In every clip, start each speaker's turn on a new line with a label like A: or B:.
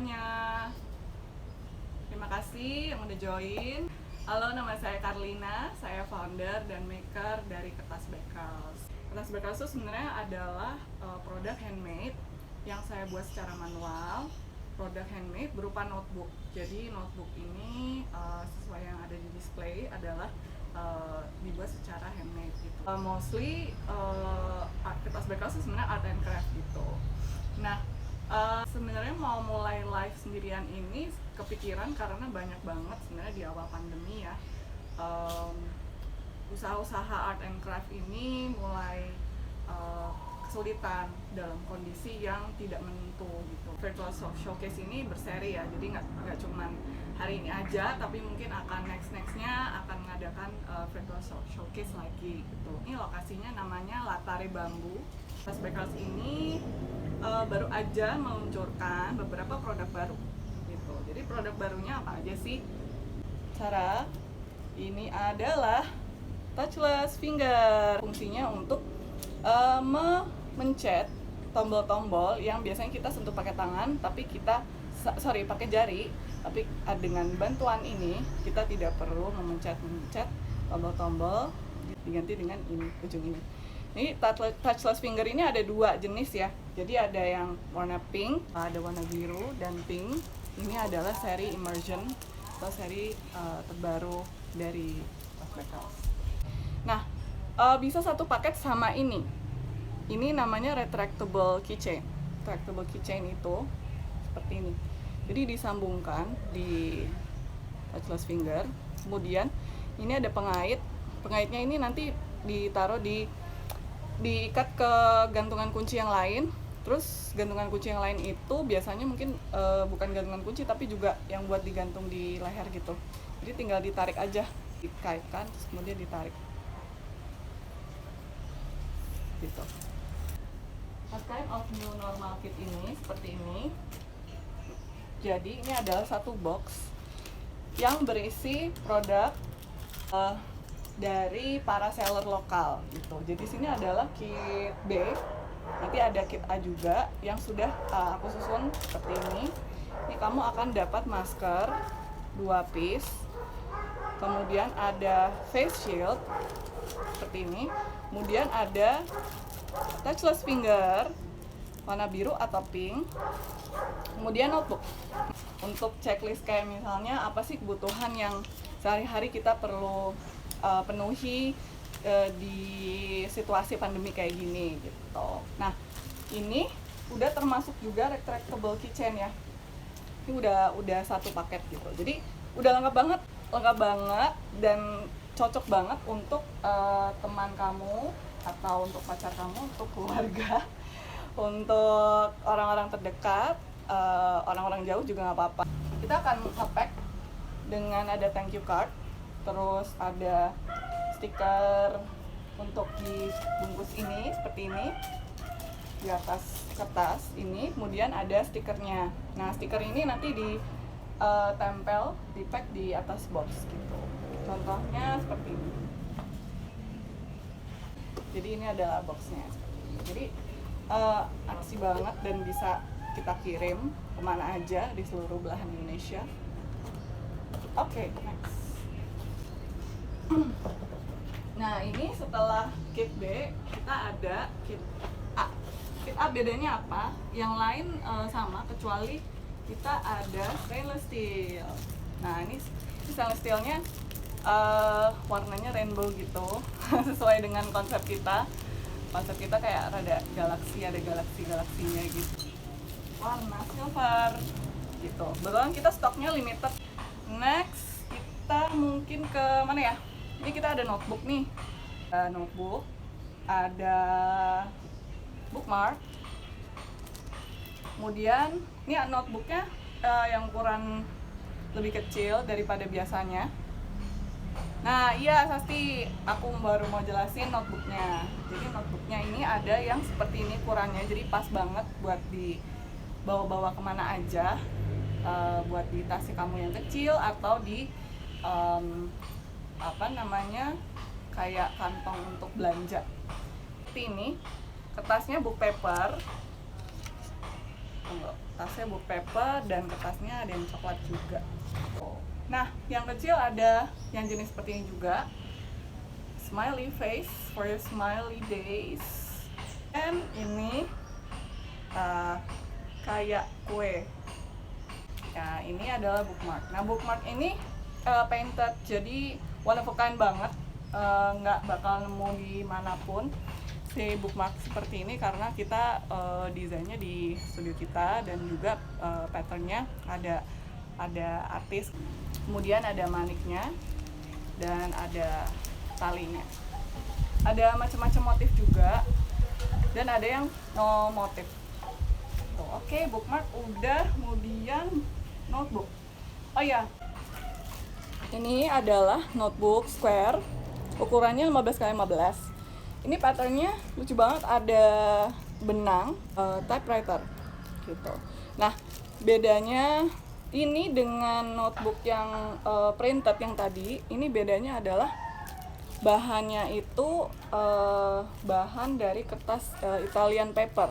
A: semuanya. Terima kasih yang udah join. Halo, nama saya Carlina. Saya founder dan maker dari Kertas Bekals. Kertas Bekals itu sebenarnya adalah produk handmade yang saya buat secara manual. Produk handmade berupa notebook. Jadi notebook ini sesuai yang ada di display adalah dibuat secara handmade gitu. Mostly Kertas Bekals sebenarnya art and craft gitu. Nah, sebenarnya mau mulai live sendirian ini kepikiran karena banyak banget sebenarnya di awal pandemi ya, usaha-usaha art and craft ini mulai kesulitan dalam kondisi yang tidak menentu gitu. Virtual showcase ini berseri ya, jadi nggak cuman hari ini aja, tapi mungkin akan nextnya akan mengadakan virtual showcase lagi gitu. Ini lokasinya namanya Latare Bambu. Kertas Bekals ini baru aja meluncurkan beberapa produk baru gitu. Jadi produk barunya apa aja sih? Cara ini adalah touchless finger. Fungsinya untuk mencet tombol-tombol yang biasanya kita sentuh pakai tangan, tapi kita pakai jari, tapi dengan bantuan ini kita tidak perlu memencet tombol-tombol, diganti dengan ini, ujung ini. Ini touchless finger ini ada dua jenis ya. Jadi ada yang warna pink, ada warna biru dan pink. Ini adalah seri immersion atau seri terbaru dari Kertas Bekals. Nah, bisa satu paket sama ini. Ini namanya retractable keychain. Retractable keychain itu seperti ini. Jadi disambungkan di touchless finger. Kemudian ini ada pengait. Pengaitnya ini nanti ditaruh diikat ke gantungan kunci yang lain. Terus gantungan kunci yang lain itu biasanya mungkin bukan gantungan kunci tapi juga yang buat digantung di leher gitu. Jadi tinggal ditarik aja, dikaitkan terus kemudian ditarik gitu. What kind of new normal kit ini seperti ini. Jadi ini adalah satu box yang berisi produk dari para seller lokal gitu. Jadi sini adalah kit B, nanti ada kit A juga yang sudah aku susun seperti ini. Ini kamu akan dapat masker 2 piece, kemudian ada face shield seperti ini, kemudian ada touchless finger warna biru atau pink, kemudian notebook untuk checklist kayak misalnya apa sih kebutuhan yang sehari-hari kita perlu penuhi di situasi pandemi kayak gini gitu. Nah, ini udah termasuk juga retractable keychain ya. Ini udah satu paket gitu. Jadi udah lengkap banget dan cocok banget untuk teman kamu atau untuk pacar kamu, untuk keluarga, untuk orang-orang terdekat, orang-orang jauh juga nggak apa-apa. Kita akan nge-pack dengan ada thank you card, terus ada stiker untuk dibungkus ini seperti ini di atas kertas ini, kemudian ada stikernya. Nah, stiker ini nanti ditempel, di-pack di atas box gitu. Contohnya seperti ini. Jadi ini adalah boxnya seperti ini. Jadi aksi banget dan bisa kita kirim kemana aja di seluruh belahan Indonesia. Oke, next. Nah, ini setelah kit B, kita ada kit A. Kit A bedanya apa? Yang lain sama, kecuali kita ada stainless steel. Nah, ini stainless steelnya warnanya rainbow gitu, sesuai dengan konsep kita. Konsep kita kayak ada galaksinya gitu. Warna silver gitu. Betulan kita stoknya limited. Next, kita mungkin ke mana ya? Ini kita ada notebook nih. Notebook, ada bookmark. Kemudian ini notebooknya yang ukuran lebih kecil daripada biasanya. Nah, iya Sasti, aku baru mau jelasin notebooknya. Jadi notebooknya ini ada yang seperti ini ukurannya, jadi pas banget buat dibawa-bawa kemana aja, buat di tas kamu yang kecil atau di kayak kantong untuk belanja. Seperti ini, kertasnya book paper, tunggu. Tasnya book paper dan kertasnya ada yang coklat juga. Nah, yang kecil ada yang jenis seperti ini juga. Smiley face for your smiley days. Dan ini kayak kue. Nah, ini adalah bookmark. Nah, bookmark ini painted, jadi one of a kind banget. Nggak bakal nemu dimanapun si bookmark seperti ini karena kita desainnya di studio kita dan juga patternnya ada artis, kemudian ada maniknya dan ada talinya, ada macam-macam motif juga dan ada yang no motif. Oke, bookmark udah, kemudian notebook. Oh ya, ini adalah notebook square, ukurannya 15x15. Ini patternnya lucu banget, ada benang typewriter gitu. Nah, bedanya ini dengan notebook yang printed yang tadi, ini bedanya adalah bahannya itu bahan dari kertas Italian paper.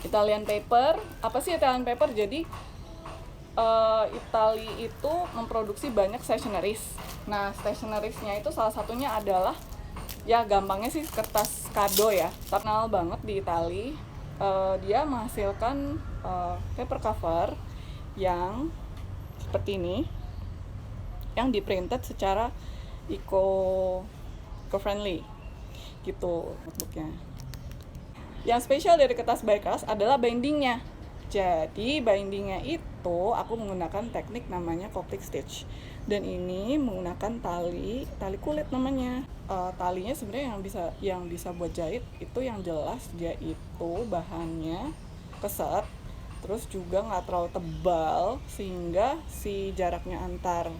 A: Italian paper, apa sih Italian paper? Jadi Itali itu memproduksi banyak stationeries. Nah, stationeriesnya itu salah satunya adalah, ya gampangnya sih kertas kado ya. Terkenal banget di Itali. Dia menghasilkan paper cover yang seperti ini, yang diprinted secara eco-friendly gitu notebooknya. Yang spesial dari kertas Bekas adalah bindingnya. Jadi bindingnya itu aku menggunakan teknik namanya Coptic stitch, dan ini menggunakan tali kulit namanya. Talinya sebenarnya yang bisa buat jahit itu yang jelas dia itu bahannya keset, terus juga nggak terlalu tebal sehingga si jaraknya antar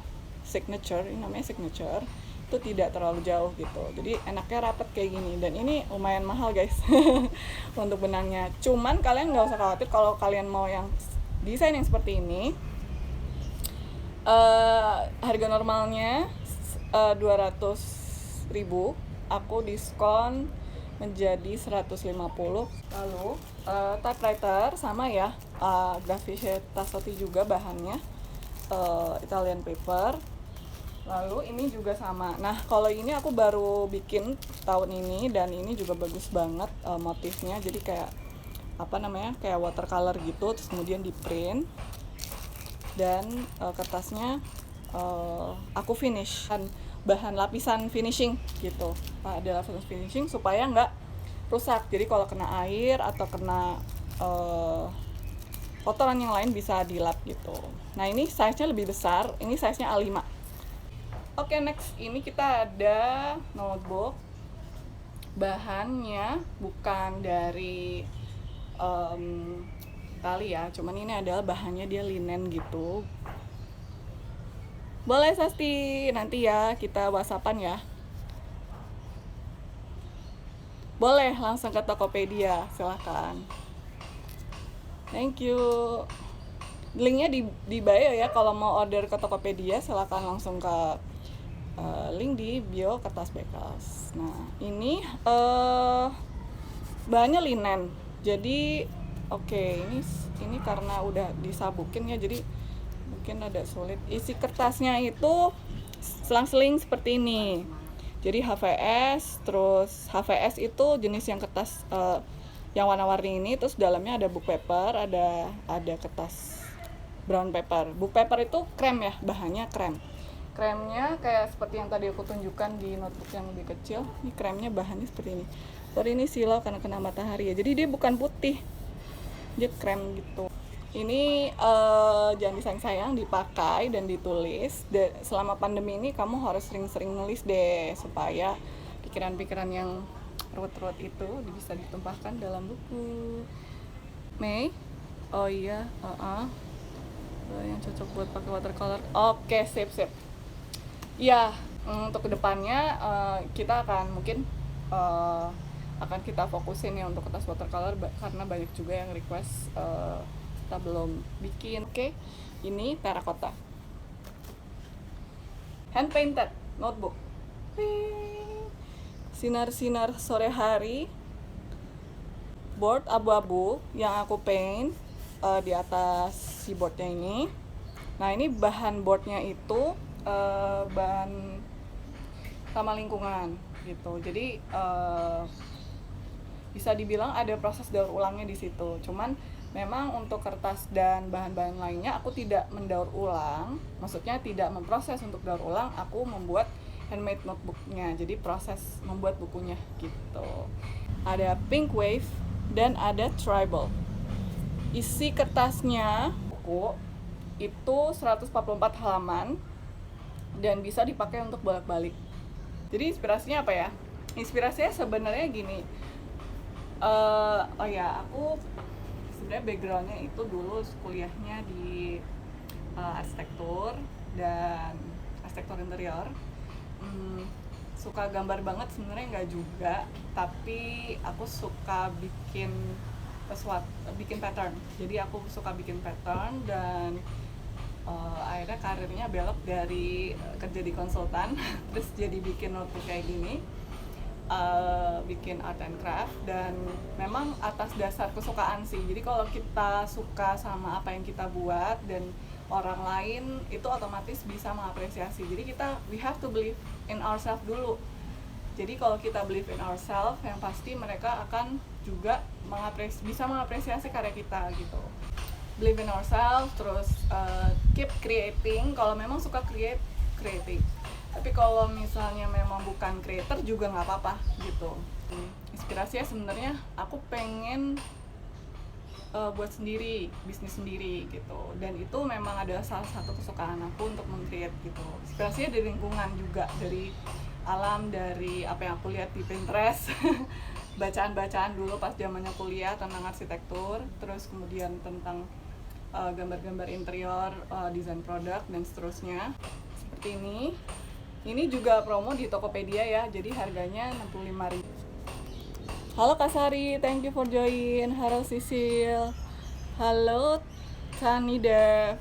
A: signature, ini namanya signature, itu tidak terlalu jauh gitu. Jadi enaknya rapet kayak gini, dan ini lumayan mahal guys untuk benangnya. Cuman kalian nggak usah khawatir kalau kalian mau yang desain yang seperti ini. Harga normalnya 200.000, aku diskon menjadi 150. Lalu typewriter sama ya, Grafisce Tassotti juga bahannya Italian paper. Lalu ini juga sama. Nah, kalau ini aku baru bikin tahun ini, dan ini juga bagus banget motifnya. Jadi kayak kayak watercolor gitu, terus kemudian di print, dan kertasnya aku finish kan bahan lapisan finishing gitu. Ada lapisan finishing supaya nggak rusak. Jadi kalau kena air atau kena kotoran yang lain bisa dilap gitu. Nah, ini size-nya lebih besar. Ini size-nya A5. Oke, next ini kita ada notebook. Bahannya bukan dari tali ya, cuman ini adalah bahannya dia linen gitu. Boleh Sasti, nanti ya kita whatsappan ya. Boleh langsung ke Tokopedia, silahkan. Thank you. Linknya di bio ya, kalau mau order ke Tokopedia silahkan langsung ke link di bio kertas Bekas. Nah, ini bahannya linen. Jadi ini karena udah disabukin ya, jadi mungkin ada sulit. Isi kertasnya itu selang-seling seperti ini. Jadi HVS, terus HVS itu jenis yang kertas yang warna-warni ini, terus dalamnya ada book paper, ada kertas brown paper. Book paper itu krem ya, bahannya krem. Kremnya kayak seperti yang tadi aku tunjukkan di notebook yang lebih kecil. Ini kremnya bahannya seperti ini. Sorry, ini silau karena kena matahari ya. Jadi dia bukan putih, dia krem gitu. Ini jangan disayang-sayang, dipakai dan ditulis. Selama pandemi ini kamu harus sering-sering nulis deh, supaya pikiran-pikiran yang ruwet-ruwet itu bisa ditumpahkan dalam buku. Mei? Oh iya, yang cocok buat pakai watercolor. Oke, sip. Ya, untuk kedepannya kita akan mungkin akan kita fokusin ya untuk kertas watercolor, karena banyak juga yang request kita belum bikin. Oke, ini terakota hand painted notebook. Sinar-sinar sore hari, board abu-abu yang aku paint di atas si boardnya ini. Nah ini bahan boardnya itu bahan ramah lingkungan gitu. Jadi bisa dibilang ada proses daur ulangnya di situ. Cuman memang untuk kertas dan bahan-bahan lainnya aku tidak mendaur ulang. Maksudnya tidak memproses untuk daur ulang. Aku membuat handmade notebooknya. Jadi proses membuat bukunya gitu. Ada pink wave dan ada tribal. Isi kertasnya buku itu 144 halaman dan bisa dipakai untuk bolak-balik. Jadi inspirasinya apa ya? Inspirasinya sebenarnya gini. Aku sebenarnya backgroundnya itu dulu kuliahnya di arsitektur dan arsitektur interior. Suka gambar banget sebenarnya nggak juga, tapi aku suka bikin pattern. Jadi aku suka bikin pattern dan akhirnya karirnya belok dari kerja di konsultan terus jadi bikin notebook kayak gini. Bikin art and craft, dan memang atas dasar kesukaan sih. Jadi kalau kita suka sama apa yang kita buat dan orang lain itu otomatis bisa mengapresiasi. Jadi we have to believe in ourselves dulu. Jadi kalau kita believe in ourselves, yang pasti mereka akan juga bisa mengapresiasi karya kita gitu. Believe in ourselves, terus keep creating. Kalau memang suka creating. Tapi kalau misalnya memang bukan creator juga nggak apa-apa gitu. Inspirasinya sebenarnya aku pengen buat sendiri, bisnis sendiri gitu. Dan itu memang ada salah satu kesukaan aku untuk meng-create gitu. Inspirasinya dari lingkungan juga, dari alam, dari apa yang aku lihat di Pinterest. Bacaan-bacaan dulu pas zamannya kuliah tentang arsitektur, terus kemudian tentang gambar-gambar interior, desain produk dan seterusnya. Seperti ini. Ini juga promo di Tokopedia ya, jadi harganya 65.000. Halo Kak Sari, thank you for join. Halo Sisil. Halo Tani Dev.